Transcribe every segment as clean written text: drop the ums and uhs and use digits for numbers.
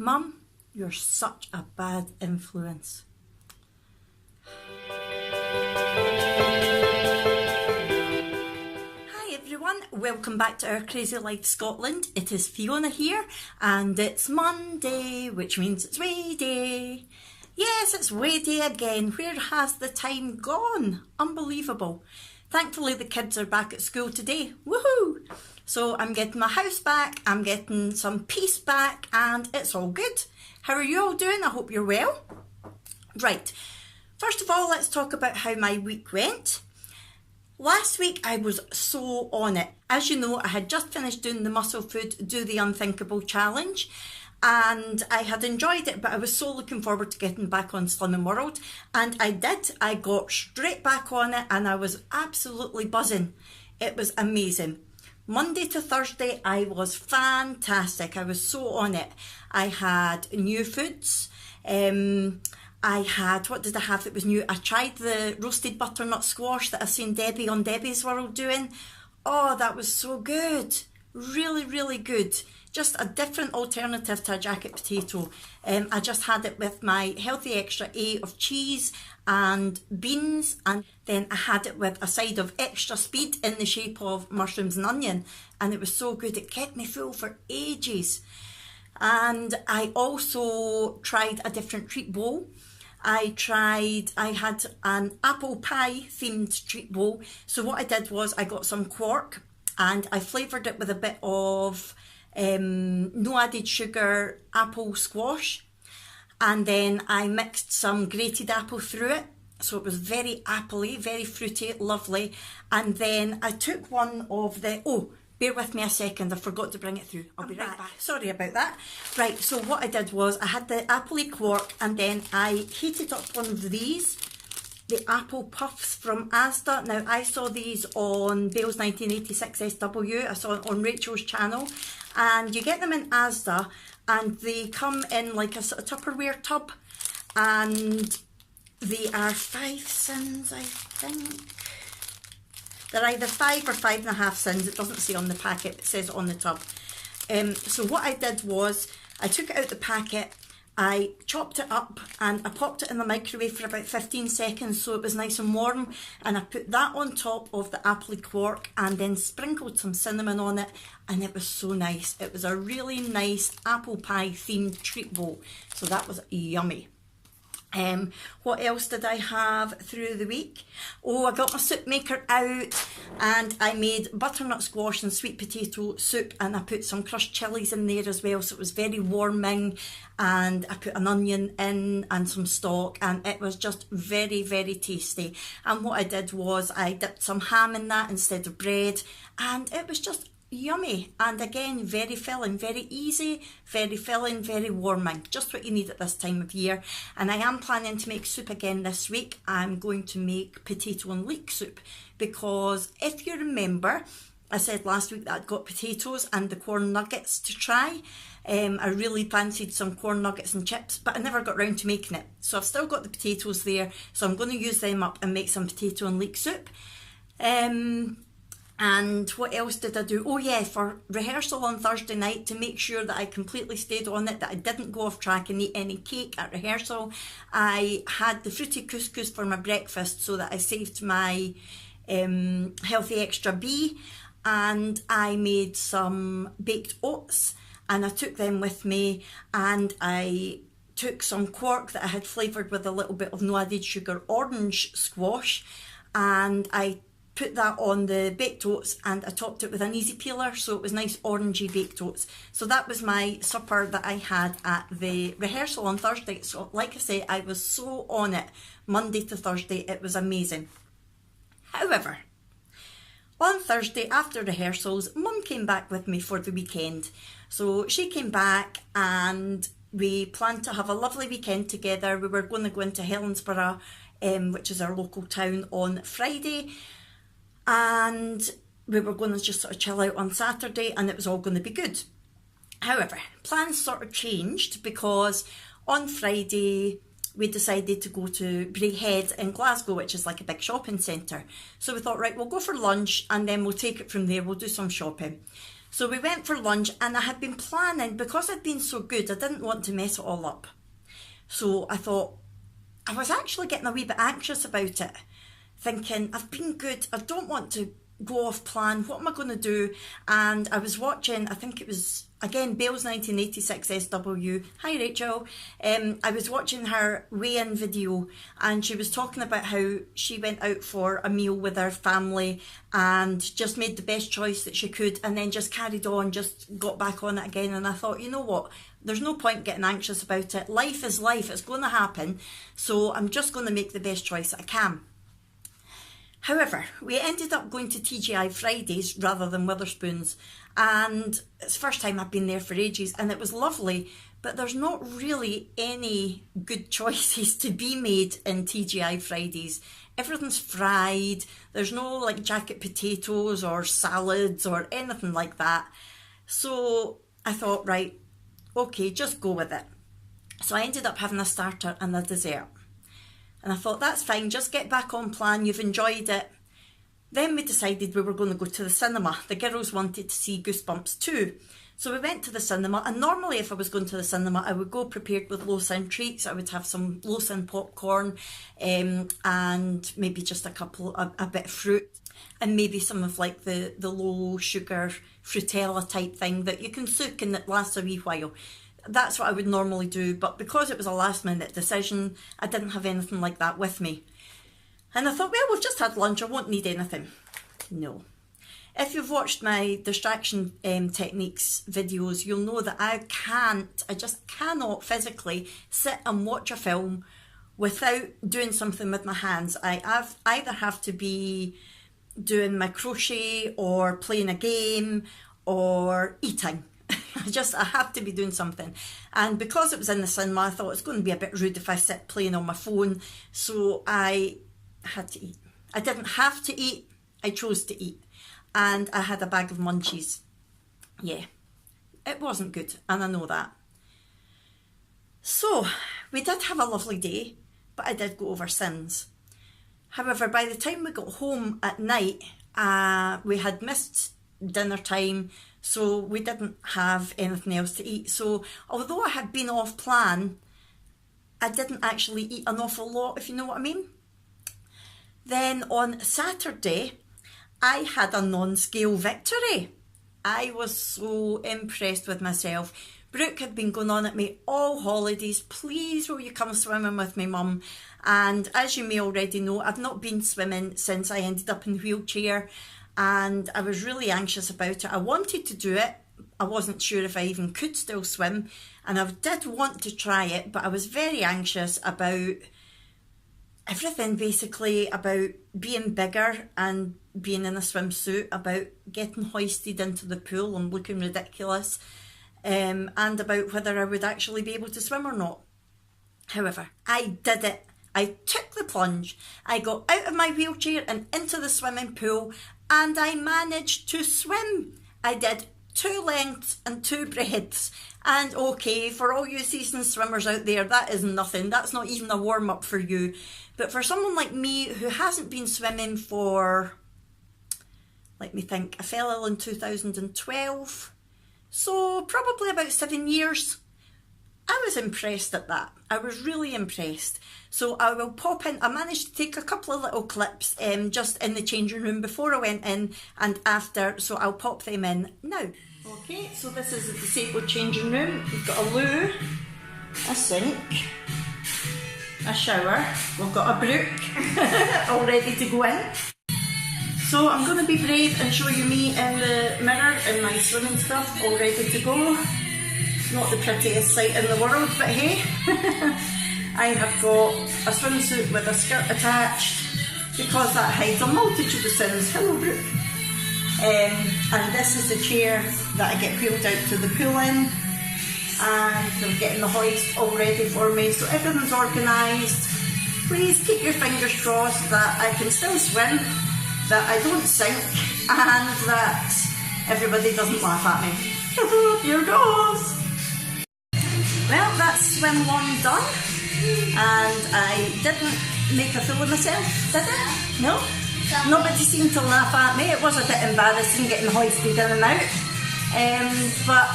Mum, you're such a bad influence. Hi everyone, welcome back to our Crazy Life Scotland. It is Fiona here and it's Monday, which means it's weigh day. Yes, it's weigh day again. Where has the time gone? Unbelievable. Thankfully the kids are back at school today. Woohoo! So I'm getting my house back, I'm getting some peace back, and it's all good. How are you all doing? I hope you're well. Right, first of all, let's talk about how my week went. Last week I was so on it. As you know, I had just finished doing the Muscle Food Do the Unthinkable challenge, and I had enjoyed it, but I was so looking forward to getting back on Slimming World, and I did. I got straight back on it and I was absolutely buzzing. It was amazing. Monday to Thursday I was fantastic. I was so on it. I had new foods. I had, what did I have that was new? I tried the roasted butternut squash that I've seen Debbie on Debbie's World doing. Oh, that was so good. Really, really good. Just a different alternative to a jacket potato. I just had it with my Healthy Extra A of cheese and beans, and then I had it with a side of extra speed in the shape of mushrooms and onion, and it was so good. It kept me full for ages. And I also tried a different treat bowl. I had an apple pie themed treat bowl. So what I did was I got some quark and I flavoured it with a bit of no added sugar apple squash, and then I mixed some grated apple through it, so it was very appley, very fruity, lovely. And then I took one of the, oh, bear with me a second, I forgot to bring it through. I'll be right back. Sorry about that. Right, so what I did was I had the appley quark, and then I heated up one of these, the apple puffs from Asda. Now, I saw these on Bale's 1986 SW. I saw it on Rachel's channel, and you get them in Asda, and they come in like a sort of Tupperware tub, and they are 5 sins, I think. They're either 5 or 5.5 sins. It doesn't say on the packet, it says it on the tub. So what I did was I took it out the packet, I chopped it up and I popped it in the microwave for about 15 seconds so it was nice and warm, and I put that on top of the appley quark and then sprinkled some cinnamon on it, and it was so nice. It was a really nice apple pie themed treat bowl, so that was yummy. What else did I have through the week? Oh, I got my soup maker out and I made butternut squash and sweet potato soup, and I put some crushed chillies in there as well, so it was very warming, and I put an onion in and some stock, and it was just very, very tasty. And what I did was I dipped some ham in that instead of bread, and it was just yummy, and again very filling, very easy, very filling, very warming, just what you need at this time of year. And I am planning to make soup again this week. I'm going to make potato and leek soup, because if you remember, I said last week that I'd got potatoes and the corn nuggets to try. I really fancied some corn nuggets and chips, but I never got round to making it, so I've still got the potatoes there, so I'm going to use them up and make some potato and leek soup. And what else did I do? Oh yeah, for rehearsal on Thursday night, to make sure that I completely stayed on it, that I didn't go off track and eat any cake at rehearsal, I had the fruity couscous for my breakfast so that I saved my Healthy Extra B, and I made some baked oats and I took them with me, and I took some quark that I had flavoured with a little bit of no added sugar orange squash, and I put that on the baked oats and I topped it with an easy peeler, so it was nice orangey baked oats. So that was my supper that I had at the rehearsal on Thursday. So like I say, I was so on it Monday to Thursday, it was amazing. However, on Thursday after rehearsals, Mum came back with me for the weekend. So she came back and we planned to have a lovely weekend together. We were going to go into Helensburgh, which is our local town, on Friday. And we were going to just sort of chill out on Saturday, and it was all going to be good. However, plans sort of changed, because on Friday we decided to go to Braehead in Glasgow, which is like a big shopping centre. So we thought, right, we'll go for lunch and then we'll take it from there, we'll do some shopping. So we went for lunch, and I had been planning, because I'd been so good, I didn't want to mess it all up. So I thought, I was actually getting a wee bit anxious about it, thinking, I've been good, I don't want to go off plan, what am I going to do? And I was watching, I think it was, again, Bale's 1986 SW, hi Rachel, I was watching her weigh-in video, and she was talking about how she went out for a meal with her family and just made the best choice that she could, and then just carried on, just got back on it again. And I thought, you know what, there's no point getting anxious about it, life is life, it's going to happen, so I'm just going to make the best choice that I can. However, we ended up going to TGI Fridays rather than Witherspoons, and it's the first time I've been there for ages, and it was lovely, but there's not really any good choices to be made in TGI Fridays. Everything's fried, there's no like jacket potatoes or salads or anything like that. So I thought, right, okay, just go with it. So I ended up having a starter and a dessert. And I thought, that's fine, just get back on plan, you've enjoyed it. Then we decided we were going to go to the cinema. The girls wanted to see Goosebumps 2. So we went to the cinema, and normally if I was going to the cinema, I would go prepared with low-sin treats. I would have some low-sin popcorn and maybe just a bit of fruit, and maybe some of like the low-sugar Frutella type thing that you can soak and it lasts a wee while. That's what I would normally do, but because it was a last minute decision, I didn't have anything like that with me. And I thought, well, we've just had lunch, I won't need anything. No. If you've watched my distraction techniques videos, you'll know that I just cannot physically sit and watch a film without doing something with my hands. I either have to be doing my crochet or playing a game or eating. I have to be doing something. And because it was in the cinema, I thought it's going to be a bit rude if I sit playing on my phone. So I had to eat. I didn't have to eat, I chose to eat. And I had a bag of munchies. Yeah, it wasn't good, and I know that. So we did have a lovely day, but I did go over sins. However, by the time we got home at night, we had missed dinner time, so we didn't have anything else to eat. So although I had been off plan, I didn't actually eat an awful lot, if you know what I mean. Then on Saturday, I had a non-scale victory. I was so impressed with myself. Brooke had been going on at me all holidays, please will you come swimming with me, mum? And as you may already know, I've not been swimming since I ended up in a wheelchair, and I was really anxious about it. I wanted to do it, I wasn't sure if I even could still swim, and I did want to try it, but I was very anxious about everything, basically, about being bigger and being in a swimsuit, about getting hoisted into the pool and looking ridiculous, and about whether I would actually be able to swim or not. However, I did it. I took the plunge. I got out of my wheelchair and into the swimming pool, and I managed to swim. I did 2 lengths and 2 breadths. And okay, for all you seasoned swimmers out there, that is nothing. That's not even a warm-up for you. But for someone like me who hasn't been swimming for, let me think, I fell ill in 2012, so probably about 7 years. I was impressed at that. I was really impressed. So I will pop in. I managed to take a couple of little clips just in the changing room before I went in and after, so I'll pop them in now. Okay, so this is the disabled changing room. We've got a loo, a sink, a shower. We've got a Brooke all ready to go in. So I'm going to be brave and show you me in the mirror in my swimming stuff, all ready to go. Not the prettiest sight in the world, but hey. I have got a swimsuit with a skirt attached because that hides a multitude of sins. Hello, Brooke. And this is the chair that I get wheeled out to the pool in, and I'm getting the hoist all ready for me, so everything's organised. Please keep your fingers crossed that I can still swim, that I don't sink, and that everybody doesn't laugh at me. Here goes! Well, that's swim 1 done, and I didn't make a fool of myself, did I? No? Nobody seemed to laugh at me. It was a bit embarrassing getting hoisted in and out, but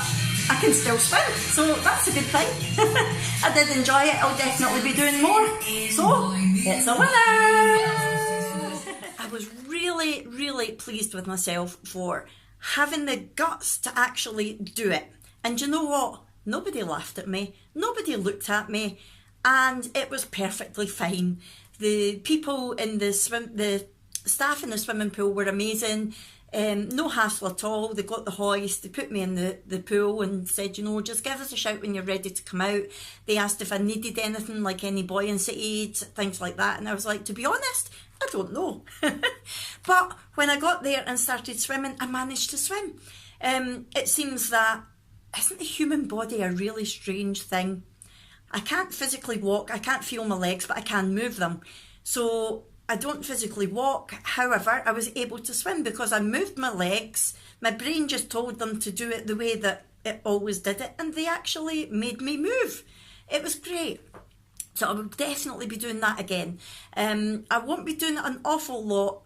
I can still swim, so that's a good thing. I did enjoy it. I'll definitely be doing more. So, it's a winner! I was really, really pleased with myself for having the guts to actually do it. And you know what? Nobody laughed at me. Nobody looked at me. And it was perfectly fine. The people in the staff in the swimming pool were amazing. No hassle at all. They got the hoist, they put me in the pool and said, you know, just give us a shout when you're ready to come out. They asked if I needed anything, like any buoyancy aids, things like that. And I was like, to be honest, I don't know. But when I got there and started swimming, I managed to swim. It seems that, isn't the human body a really strange thing? I can't physically walk, I can't feel my legs, but I can move them. So I don't physically walk. However, I was able to swim because I moved my legs. My brain just told them to do it the way that it always did it, and they actually made me move. It was great. So I will definitely be doing that again. I won't be doing it an awful lot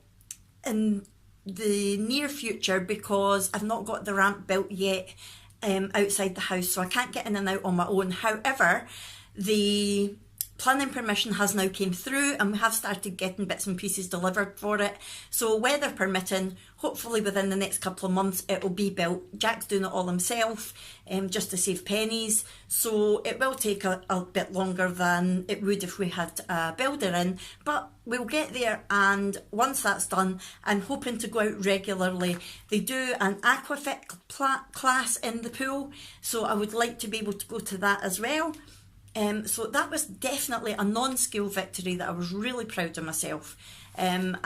in the near future because I've not got the ramp built yet outside the house, so I can't get in and out on my own. However, the planning permission has now came through and we have started getting bits and pieces delivered for it. So weather permitting, hopefully within the next couple of months it will be built. Jack's doing it all himself just to save pennies. So it will take a bit longer than it would if we had a builder in, but we'll get there. And once that's done, I'm hoping to go out regularly. They do an aquafit class in the pool, so I would like to be able to go to that as well. So that was definitely a non-scale victory that I was really proud of myself. And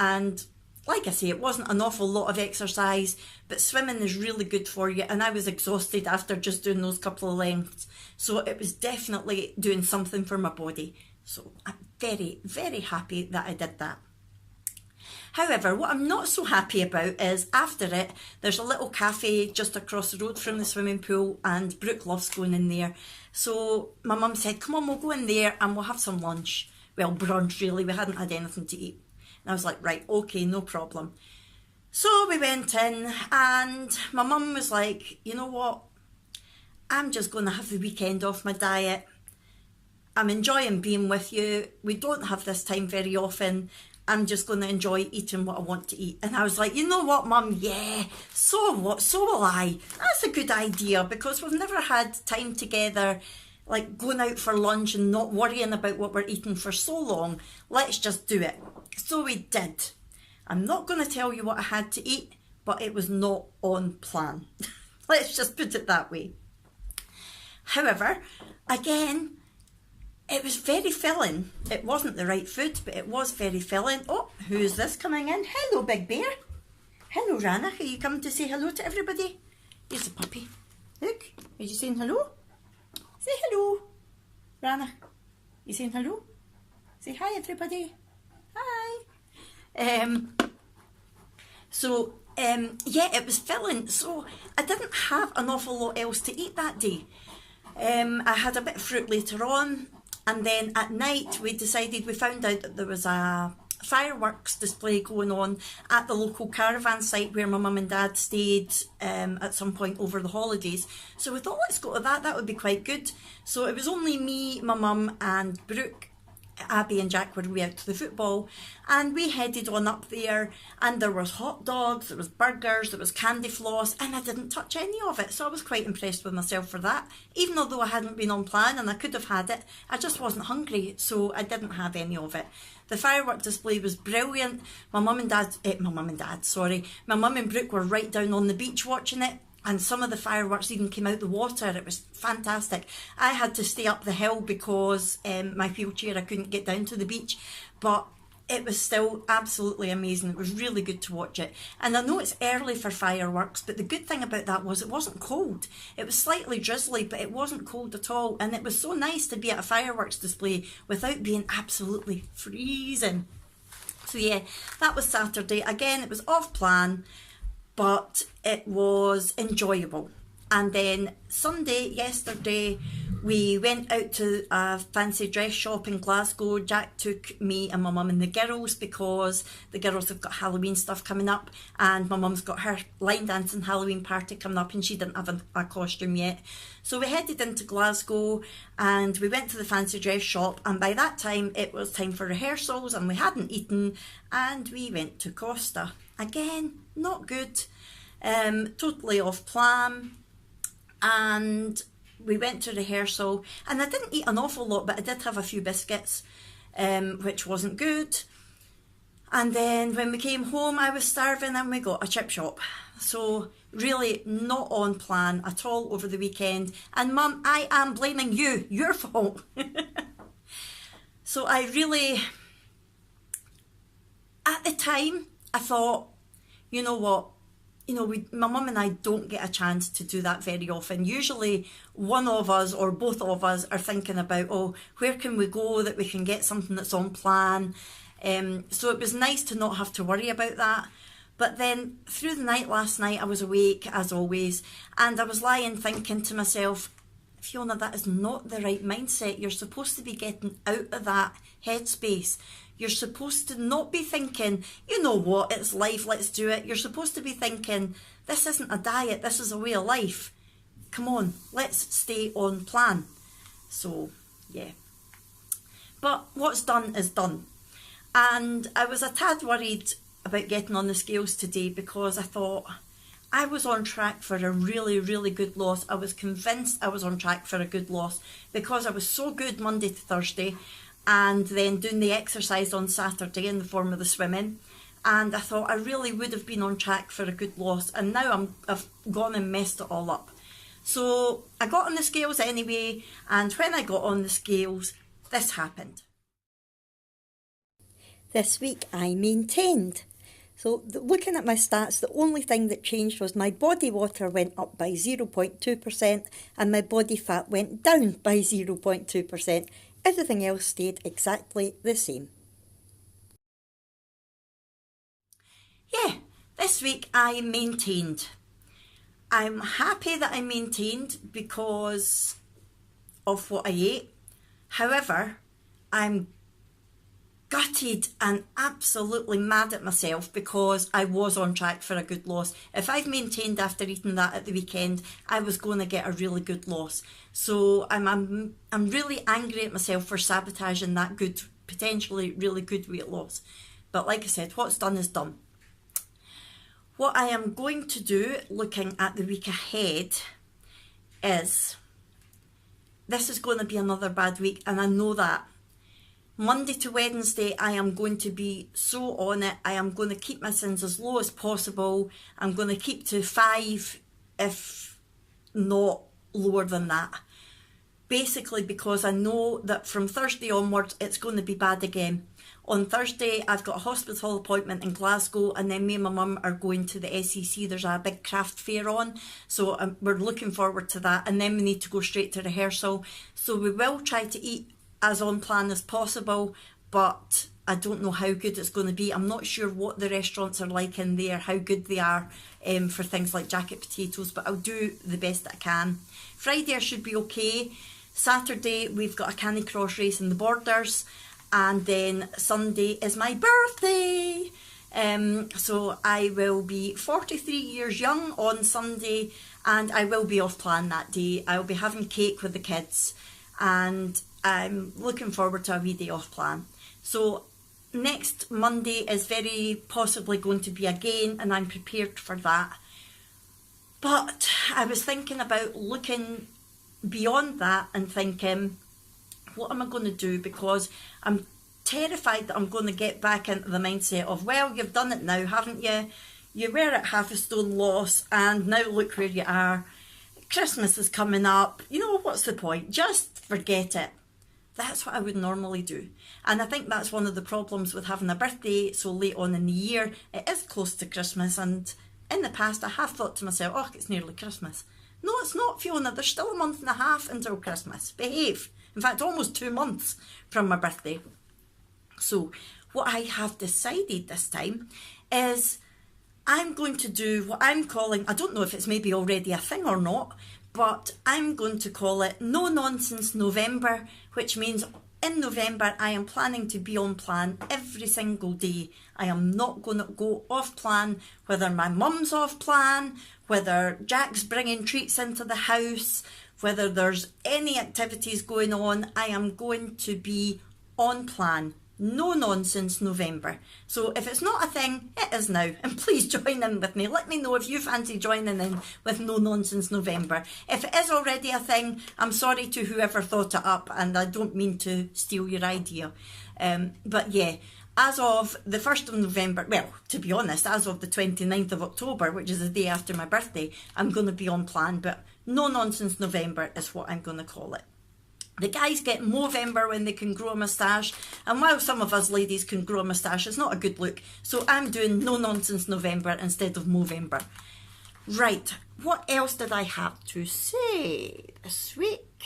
like I say, it wasn't an awful lot of exercise, but swimming is really good for you. And I was exhausted after just doing those couple of lengths. So it was definitely doing something for my body. So I'm very, very happy that I did that. However, what I'm not so happy about is after it, there's a little cafe just across the road from the swimming pool and Brooke loves going in there. So my mum said, come on, we'll go in there and we'll have some lunch. Well, brunch really, we hadn't had anything to eat. And I was like, right, okay, no problem. So we went in and my mum was like, you know what, I'm just going to have the weekend off my diet. I'm enjoying being with you. We don't have this time very often. I'm just going to enjoy eating what I want to eat. And I was like, you know what, Mum? Yeah, so what? So will I. That's a good idea because we've never had time together, like going out for lunch and not worrying about what we're eating for so long. Let's just do it. So we did. I'm not going to tell you what I had to eat, but it was not on plan. Let's just put it that way. However, again, it was very filling. It wasn't the right food, but it was very filling. Oh, who is this coming in? Hello, Big Bear. Hello, Rana. Are you coming to say hello to everybody? Here's the puppy. Look, are you saying hello? Say hello. Rana, you saying hello? Say hi, everybody. Hi. Yeah, it was filling. So I didn't have an awful lot else to eat that day. I had a bit of fruit later on. And then at night we found out that there was a fireworks display going on at the local caravan site where my mum and dad stayed at some point over the holidays. So we thought, let's go to that would be quite good. So it was only me, my mum and Brooke. Abby and Jack were away out to the football and we headed on up there and there was hot dogs, there was burgers, there was candy floss and I didn't touch any of it, so I was quite impressed with myself for that. Even although I hadn't been on plan and I could have had it, I just wasn't hungry, so I didn't have any of it. The firework display was brilliant. My mum and Brooke were right down on the beach watching it. And some of the fireworks even came out the water. It was fantastic. I had to stay up the hill because my wheelchair, I couldn't get down to the beach. But it was still absolutely amazing. It was really good to watch it. And I know it's early for fireworks, but the good thing about that was it wasn't cold. It was slightly drizzly, but it wasn't cold at all. And it was so nice to be at a fireworks display without being absolutely freezing. So yeah, that was Saturday. Again, it was off plan, but it was enjoyable. And then Sunday, yesterday, We went out to a fancy dress shop in Glasgow. Jack took me and my mum and the girls because the girls have got Halloween stuff coming up, and my mum's got her line dancing Halloween party coming up and she didn't have a costume yet. So we headed into Glasgow and we went to the fancy dress shop, and by that time it was time for rehearsals and we hadn't eaten, and we went to Costa. Again, not good, totally off plan. And we went to rehearsal and I didn't eat an awful lot, but I did have a few biscuits, which wasn't good. And then when we came home I was starving and we got a chip shop. So really not on plan at all over the weekend. And Mum, I am blaming you, your fault. So I really, at the time, I thought, you know what, my mum and I don't get a chance to do that very often. Usually one of us or both of us are thinking about, oh, where can we go that we can get something that's on plan? So it was nice to not have to worry about that. But then through the night last night, I was awake as always, and I was lying thinking to myself, Fiona, that is not the right mindset. You're supposed to be getting out of that headspace. You're supposed to not be thinking, you know what, it's life, let's do it. You're supposed to be thinking, this isn't a diet, this is a way of life. Come on, let's stay on plan. So, yeah. But what's done is done. And I was a tad worried about getting on the scales today because I thought I was on track for a really, really good loss. I was convinced I was on track for a good loss because I was so good Monday to Thursday, and then doing the exercise on Saturday in the form of the swimming, and I thought I really would have been on track for a good loss, and now I've gone and messed it all up. So I got on the scales anyway, and when I got on the scales, this happened. This week I maintained. So looking at my stats, the only thing that changed was my body water went up by 0.2% and my body fat went down by 0.2%. Everything else stayed exactly the same. Yeah, this week I maintained. I'm happy that I maintained because of what I ate. However, I'm gutted and absolutely mad at myself because I was on track for a good loss. If I've maintained after eating that at the weekend, I was going to get a really good loss. So I'm really angry at myself for sabotaging that good, potentially really good weight loss. But like I said, what's done is done. What I am going to do, looking at the week ahead, is this is going to be another bad week, and I know that. Monday to Wednesday, I am going to be so on it. I am going to keep my sins as low as possible. I'm going to keep to 5, if not lower than that. Basically because I know that from Thursday onwards, it's going to be bad again. On Thursday, I've got a hospital appointment in Glasgow, and then me and my mum are going to the SEC. There's a big craft fair on, so we're looking forward to that. And then we need to go straight to rehearsal. So we will try to eat as on plan as possible, but I don't know how good it's going to be. I'm not sure what the restaurants are like in there, how good they are for things like jacket potatoes, but I'll do the best that I can. Friday I should be okay. Saturday we've got a Canny Cross race in the Borders, and then Sunday is my birthday. So I will be 43 years young on Sunday, and I will be off plan that day. I'll be having cake with the kids, and I'm looking forward to a wee day off plan. So next Monday is very possibly going to be a gain, and I'm prepared for that. But I was thinking about looking beyond that and thinking, what am I going to do? Because I'm terrified that I'm going to get back into the mindset of, well, you've done it now, haven't you? You were at half a stone loss, and now look where you are. Christmas is coming up. You know, what's the point? Just forget it. That's what I would normally do. And I think that's one of the problems with having a birthday so late on in the year. It is close to Christmas, and in the past I have thought to myself, oh, it's nearly Christmas. No, it's not, Fiona. There's still a month and a half until Christmas. Behave. In fact, almost 2 months from my birthday. So what I have decided this time is I'm going to do what I'm calling, I don't know if it's maybe already a thing or not, but I'm going to call it No Nonsense November, which means in November I am planning to be on plan every single day. I am not going to go off plan, whether my mum's off plan, whether Jack's bringing treats into the house, whether there's any activities going on. I am going to be on plan. No Nonsense November. So if it's not a thing, it is now. And please join in with me. Let me know if you fancy joining in with No Nonsense November. If it is already a thing, I'm sorry to whoever thought it up, and I don't mean to steal your idea. But yeah, as of the 1st of November, well, to be honest, as of the 29th of October, which is the day after my birthday, I'm going to be on plan. But No Nonsense November is what I'm going to call it. The guys get Movember when they can grow a moustache, and while some of us ladies can grow a moustache, it's not a good look. So I'm doing No Nonsense November instead of Movember. Right, what else did I have to say this week?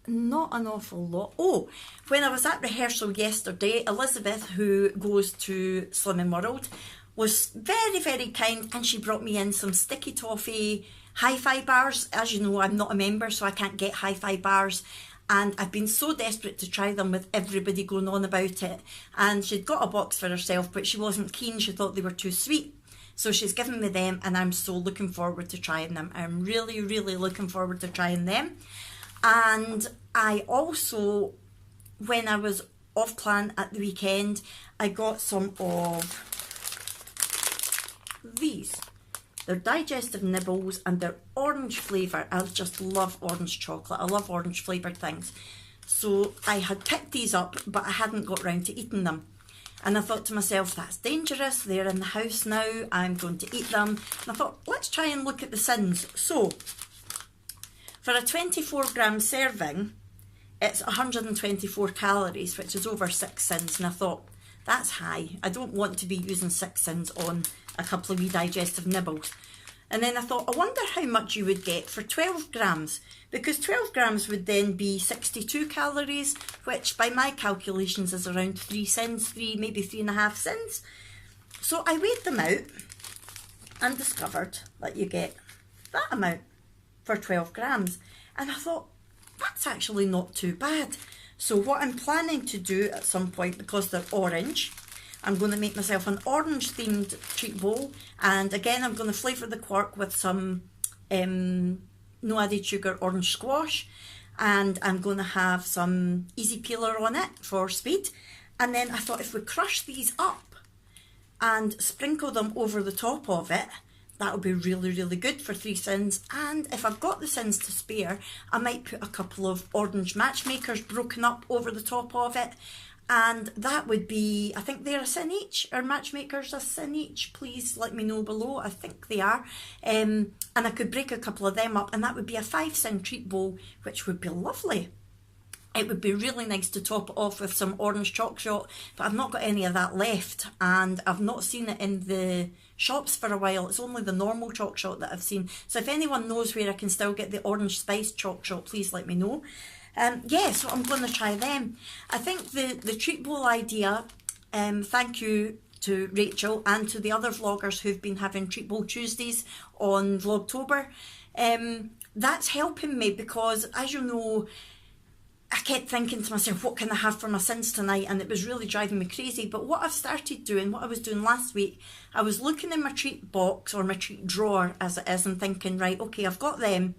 Not an awful lot. Oh, when I was at rehearsal yesterday, Elizabeth, who goes to Slimming World, was very, very kind, and she brought me in some sticky toffee hi-fi bars. As you know, I'm not a member, so I can't get hi-fi bars, and I've been so desperate to try them with everybody going on about it. And she'd got a box for herself, but she wasn't keen. She thought they were too sweet, so she's given me them, and I'm so looking forward to trying them. I'm really, really looking forward to trying them. And I also, when I was off plan at the weekend, I got some of these. They're digestive nibbles, and they're orange flavour. I just love orange chocolate. I love orange flavoured things. So I had picked these up, but I hadn't got round to eating them. And I thought to myself, that's dangerous. They're in the house now. I'm going to eat them. And I thought, let's try and look at the sins. So for a 24-gram serving, it's 124 calories, which is over 6 sins. And I thought, that's high. I don't want to be using 6 sins on a couple of wee digestive nibbles. And then I thought, I wonder how much you would get for 12 grams, because 12 grams would then be 62 calories, which by my calculations is around 3 sins, maybe 3.5 sins. So I weighed them out and discovered that you get that amount for 12 grams. And I thought, that's actually not too bad. So what I'm planning to do at some point, because they're orange, I'm going to make myself an orange themed treat bowl, and again I'm going to flavour the quark with some no added sugar orange squash, and I'm going to have some easy peeler on it for speed. And then I thought, if we crush these up and sprinkle them over the top of it, that would be really, really good for 3 sins. And if I've got the sins to spare, I might put a couple of orange matchmakers broken up over the top of it. And that would be, I think they're a sin each, or matchmakers a sin each. Please let me know below. I think they are. And I could break a couple of them up, and that would be a 5 sin treat bowl, which would be lovely. It would be really nice to top it off with some orange chalk shot, but I've not got any of that left, and I've not seen it in the shops for a while. It's only the normal chalk shot that I've seen. So if anyone knows where I can still get the orange spice chalk shot, please let me know. Yeah, so I'm going to try them. I think the treat bowl idea, thank you to Rachel and to the other vloggers who've been having treat bowl Tuesdays on Vlogtober. That's helping me, because as you know, I kept thinking to myself, what can I have for my sins tonight? And it was really driving me crazy. But what I've started doing, what I was doing last week, I was looking in my treat box, or my treat drawer as it is, and thinking, right, okay, I've got them,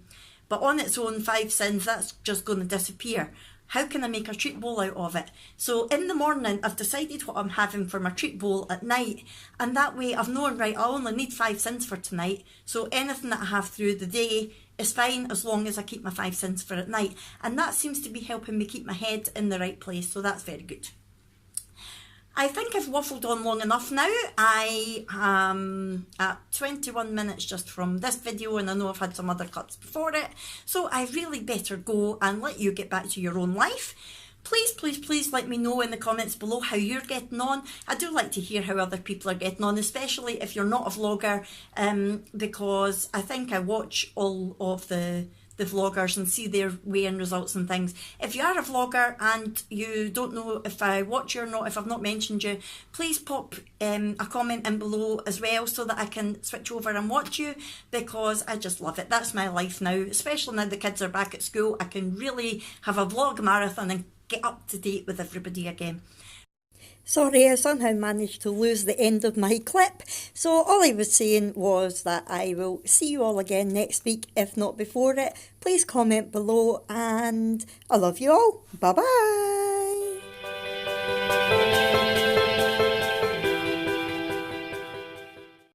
but on its own, 5 sins, that's just going to disappear. How can I make a treat bowl out of it? So in the morning, I've decided what I'm having for my treat bowl at night, and that way I've known, right, I only need 5 sins for tonight, so anything that I have through the day is fine as long as I keep my 5 cents for at night. And that seems to be helping me keep my head in the right place, so that's very good. I think I've waffled on long enough now. I am at 21 minutes just from this video, and I know I've had some other clips before it, so I really better go and let you get back to your own life. Please, please, please let me know in the comments below how you're getting on. I do like to hear how other people are getting on, especially if you're not a vlogger, because I think I watch all of the the vloggers and see their weigh-in results and things. If you are a vlogger and you don't know if I watch you or not, if I've not mentioned you, please pop a comment in below as well so that I can switch over and watch you, because I just love it. That's my life now, especially now the kids are back at school. I can really have a vlog marathon and get up to date with everybody again. Sorry, I somehow managed to lose the end of my clip. So all I was saying was that I will see you all again next week, if not before it. Please comment below, and I love you all. Bye bye.